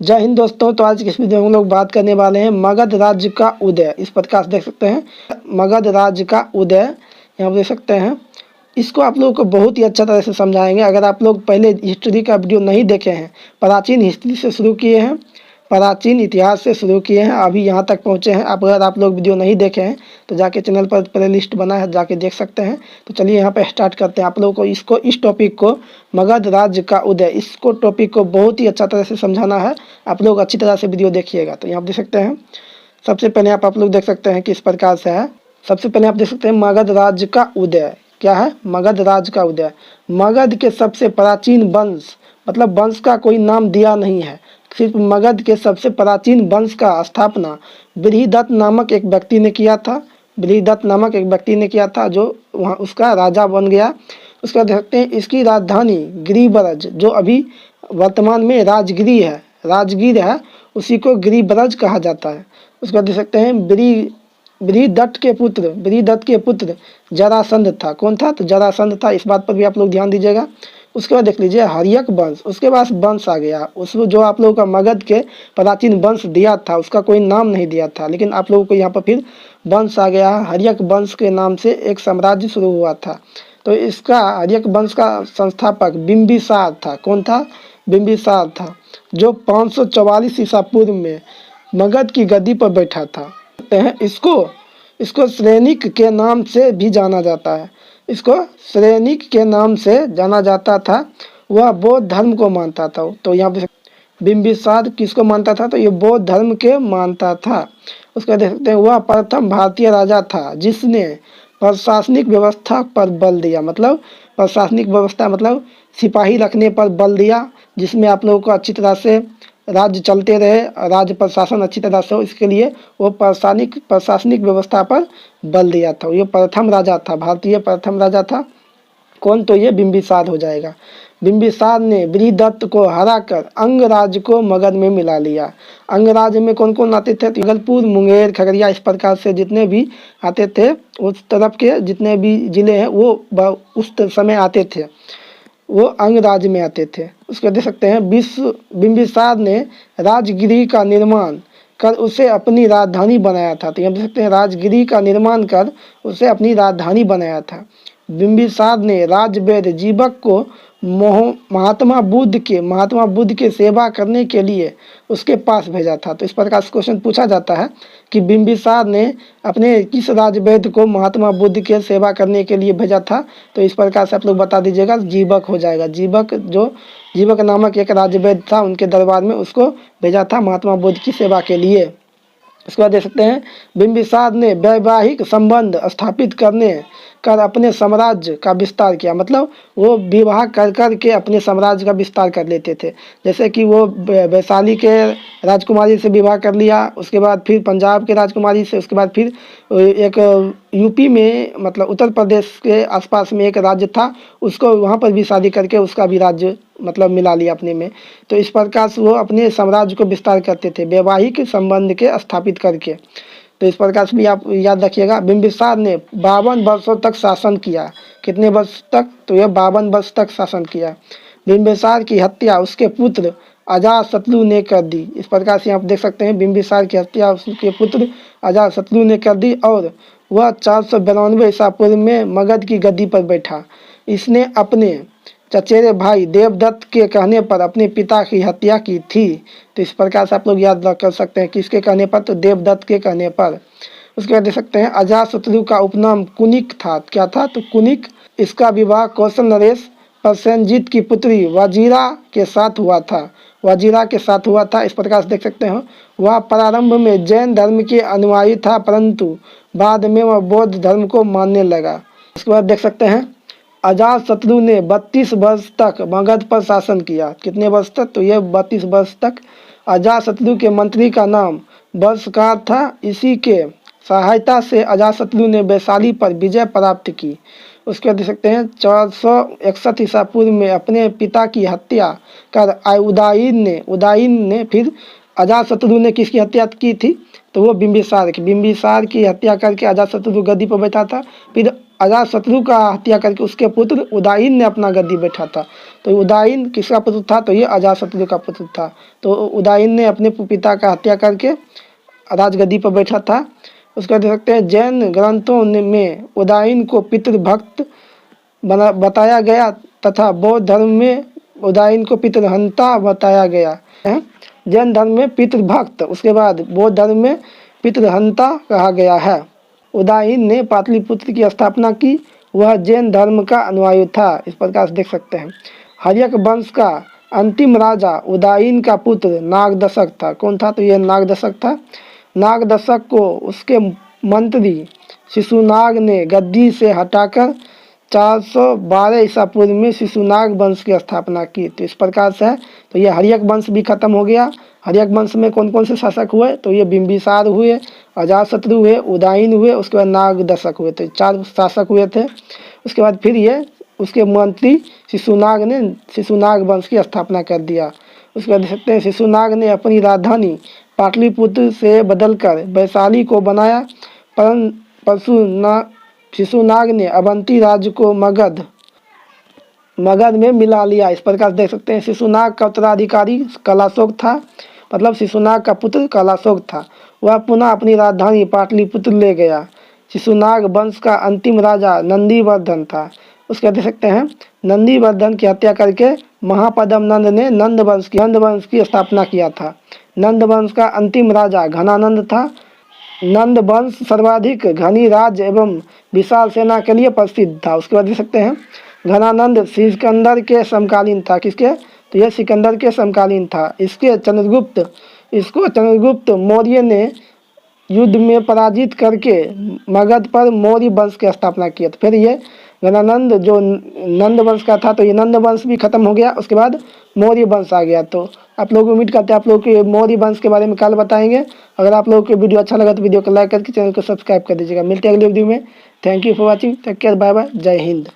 जय हिंद दोस्तों। तो आज की इस वीडियो में हम लोग बात करने वाले हैं मगध राज्य का उदय। इस प्रकार से देख सकते हैं मगध राज्य का उदय, यहाँ देख सकते हैं। इसको आप लोगों को बहुत ही अच्छा तरह से समझाएंगे। अगर आप लोग पहले हिस्ट्री का वीडियो नहीं देखे हैं, प्राचीन हिस्ट्री से शुरू किए हैं, प्राचीन इतिहास से शुरू किए हैं, अभी यहाँ तक पहुँचे हैं। अगर आप लोग वीडियो नहीं देखे हैं तो जाके चैनल पर प्ले लिस्ट बना है, जाके देख सकते हैं। तो चलिए यहाँ पे स्टार्ट करते हैं। आप लोगों को इस टॉपिक को, मगध राज्य का उदय, इसको टॉपिक को बहुत ही अच्छा तरह से समझाना है। आप लोग अच्छी तरह से वीडियो देखिएगा। तो यहाँ देख सकते हैं, सबसे पहले आप लोग देख सकते हैं किस प्रकार से है। सबसे पहले आप देख सकते हैं मगध राज्य का उदय क्या है। मगध राज्य का उदय, मगध के सबसे प्राचीन वंश, मतलब वंश का कोई नाम दिया नहीं है, सिर्फ मगध के सबसे प्राचीन वंश का स्थापना बृहदत्त नामक एक व्यक्ति ने किया था। बृहदत्त नामक एक व्यक्ति ने किया था, जो वहाँ उसका राजा बन गया। उसके बाद देखते हैं इसकी राजधानी गिरिब्रज, जो अभी वर्तमान में राजगीर है, उसी को गिरिब्रज कहा जाता है। उसके बाद देख सकते हैं बृहदत्त के पुत्र जरासंध था। कौन था? तो जरासंध था। इस बात पर भी आप लोग ध्यान दीजिएगा। उसके बाद देख लीजिए हर्यक वंश, उसके पास वंश आ गया। उसमें जो आप लोगों का मगध के प्राचीन वंश दिया था, उसका कोई नाम नहीं दिया था, लेकिन आप लोगों को यहाँ पर फिर वंश आ गया। हर्यक वंश के नाम से एक साम्राज्य शुरू हुआ था। तो इसका हर्यक वंश का संस्थापक बिंबिसार था। कौन था? बिंबिसार था, जो 544 ईसा पूर्व में मगध की गद्दी पर बैठा था। इसको श्रेनिक के नाम से भी जाना जाता है। इसको श्रेनिक के नाम से जाना जाता था। वह बौद्ध धर्म को मानता था। तो यहाँ पे बिंबिसार किसको मानता था? तो ये बौद्ध धर्म के मानता था। उसका देख सकते हैं वह प्रथम भारतीय राजा था जिसने प्रशासनिक व्यवस्था पर बल दिया। मतलब प्रशासनिक व्यवस्था मतलब सिपाही रखने पर बल दिया, जिसमें आप लोगों को अच्छी तरह से राज्य चलते रहे, राज्य प्रशासन अच्छी तरह से हो, इसके लिए वो प्रशासनिक व्यवस्था पर बल दिया था। ये प्रथम राजा था, भारतीय प्रथम राजा था। कौन? तो ये बिंबिसार हो जाएगा। बिंबिसार ने बृहदत्त को हराकर अंगराज को मगध में मिला लिया। अंगराज में कौन कौन आते थे? तो भागलपुर, मुंगेर, खगड़िया, इस प्रकार से जितने भी आते थे, उस तरफ के जितने भी जिले हैं वो उस समय आते थे, वो अंगराज में आते थे। उसको देख सकते हैं बिंबिसार ने राजगिरी का निर्माण कर उसे अपनी राजधानी बनाया था। तो यहाँ देख सकते हैं राजगिरी का निर्माण कर उसे अपनी राजधानी बनाया था। बिंबिसार ने राजवैद्य जीवक को महात्मा बुद्ध के सेवा करने के लिए उसके पास भेजा था। तो इस प्रकार से क्वेश्चन पूछा जाता है कि बिंबिसार ने अपने किस राजवैद्य को महात्मा बुद्ध के सेवा करने के लिए भेजा था? तो इस प्रकार से आप लोग बता दीजिएगा, जीवक हो जाएगा। जीवक नामक एक राजवैद्य था, उनके दरबार में उसको भेजा था महात्मा बुद्ध की सेवा के लिए। इसके बाद देख सकते हैं बिंबिसार ने वैवाहिक संबंध स्थापित कर अपने साम्राज्य का विस्तार किया। मतलब वो विवाह कर के अपने साम्राज्य का विस्तार कर लेते थे। जैसे कि वो वैशाली के राजकुमारी से विवाह कर लिया, उसके बाद फिर पंजाब के राजकुमारी से, उसके बाद फिर एक यूपी में, मतलब उत्तर प्रदेश के आसपास में एक राज्य था, उसको वहाँ पर भी शादी करके उसका भी राज्य मतलब मिला लिया अपने में। तो इस प्रकार से वो अपने साम्राज्य को विस्तार करते थे वैवाहिक संबंध के स्थापित करके। तो इस प्रकार से भी आप याद रखिएगा। बिंबिसार ने 52 वर्षों तक शासन किया। कितने वर्ष तक? तो यह 52 वर्ष तक शासन किया। बिंबिसार की हत्या उसके पुत्र अजातशत्रु ने कर दी। इस प्रकार से आप देख सकते हैं बिंबिसार की हत्या उसके पुत्र अजातशत्रु ने कर दी, और वह 492 ईसा पूर्व में मगध की गद्दी पर बैठा। इसने अपने चचेरे भाई देवदत्त के कहने पर अपने पिता की हत्या की थी। तो इस प्रकार से आप लोग याद कर सकते हैं किसके कहने पर? तो देवदत्त के कहने पर। उसके बाद देख सकते हैं अजातशत्रु का उपनाम कुनिक था। क्या था? तो कुनिक। इसका विवाह कौशल नरेश प्रसेनजीत की पुत्री वजीरा के साथ हुआ था। इस प्रकार से देख सकते हैं वह प्रारंभ में जैन धर्म के अनुयायी था, परंतु बाद में वह बौद्ध धर्म को मानने लगा। उसके बाद देख सकते हैं अजातशत्रु ने 32 वर्ष तक मगध पर शासन किया। कितने वर्ष तक? तो यह 32 वर्ष तक। अजातशत्रु के मंत्री का नाम वर्षकार था। इसी के सहायता से अजातशत्रु ने वैशाली पर विजय प्राप्त की। उसके बाद देख सकते हैं 461 ईसा पूर्व में अपने पिता की हत्या कर उदायीन ने फिर अजातशत्रु ने किसकी हत्या की थी? तो वो बिंबिसार की हत्या करके अजातशत्रु गद्दी पर बैठा था। फिर अजातशत्रु का हत्या करके उसके पुत्र उदयन ने अपना गद्दी बैठा था। तो उदयन किसका पुत्र था? तो ये अजातशत्रु का पुत्र था। तो उदयन ने अपने पिता का हत्या करके राजगद्दी पर बैठा था। उसका देख सकते हैं जैन ग्रंथों में उदयन को पितृभक्त बताया गया तथा बौद्ध धर्म में उदयन को पितृहंता बताया गया है। जैन धर्म में पितृभक्त, उसके बाद बौद्ध धर्म में पितृहंता कहा गया है। उदयन ने पाटलिपुत्र की स्थापना की, वह जैन धर्म का अनुयायी था। इस प्रकार से देख सकते हैं। हर्यक वंश का अंतिम राजा उदयन का पुत्र नागदशक था। कौन था? तो यह नागदशक था। नागदशक को उसके मंत्री शिशुनाग ने गद्दी से हटाकर 412 ईसा पूर्व में शिशुनाग वंश की स्थापना की। तो इस प्रकार से है। तो ये हर्यक वंश भी खत्म हो गया। हर्यक वंश में कौन कौन से शासक हुए? तो ये बिंबिसार हुए, अजातशत्रु हुए, उदयन हुए, उसके बाद नागदशक हुए। तो 4 शासक हुए थे। उसके बाद फिर ये उसके मंत्री शिशुनाग ने शिशुनाग वंश की स्थापना कर दिया। उसके बाद देख सकते हैं शिशुनाग ने अपनी राजधानी पाटलिपुत्र से बदलकर वैशाली को बनाया, परंतु शिशुनाग ने अवंती राज्य को मगध में मिला लिया। इस प्रकार देख सकते हैं शिशुनाग का उत्तराधिकारी कलाशोक था, मतलब शिशुनाग का पुत्र कलाशोक था। वह पुनः अपनी राजधानी पाटलिपुत्र ले गया। शिशुनाग वंश का अंतिम राजा नंदीवर्धन था। उसके देख सकते हैं नंदीवर्धन की हत्या करके महापद्म नंद ने नंद वंश की स्थापना किया था। नंद वंश का अंतिम राजा घनानंद था। नंद वंश सर्वाधिक घनी राज्य एवं विशाल सेना के लिए प्रसिद्ध था। उसके बाद देख सकते हैं घनानंद सिकंदर के समकालीन था। किसके? तो यह सिकंदर के समकालीन था। इसको चंद्रगुप्त मौर्य ने युद्ध में पराजित करके मगध पर मौर्य वंश की स्थापना किया। तो फिर ये घनानंद जो नंद वंश का था, तो ये नंद वंश भी खत्म हो गया। उसके बाद मौर्य वंश आ गया। तो आप लोग उम्मीद करते हैं आप लोग के मौर्य वंश के बारे में कल बताएंगे। अगर आप लोगों को वीडियो अच्छा लगा तो वीडियो को लाइक करके चैनल को सब्सक्राइब कर दीजिएगा। मिलते हैं अगले वीडियो में। Thank you for watching. Take care, bye bye, जय हिंद।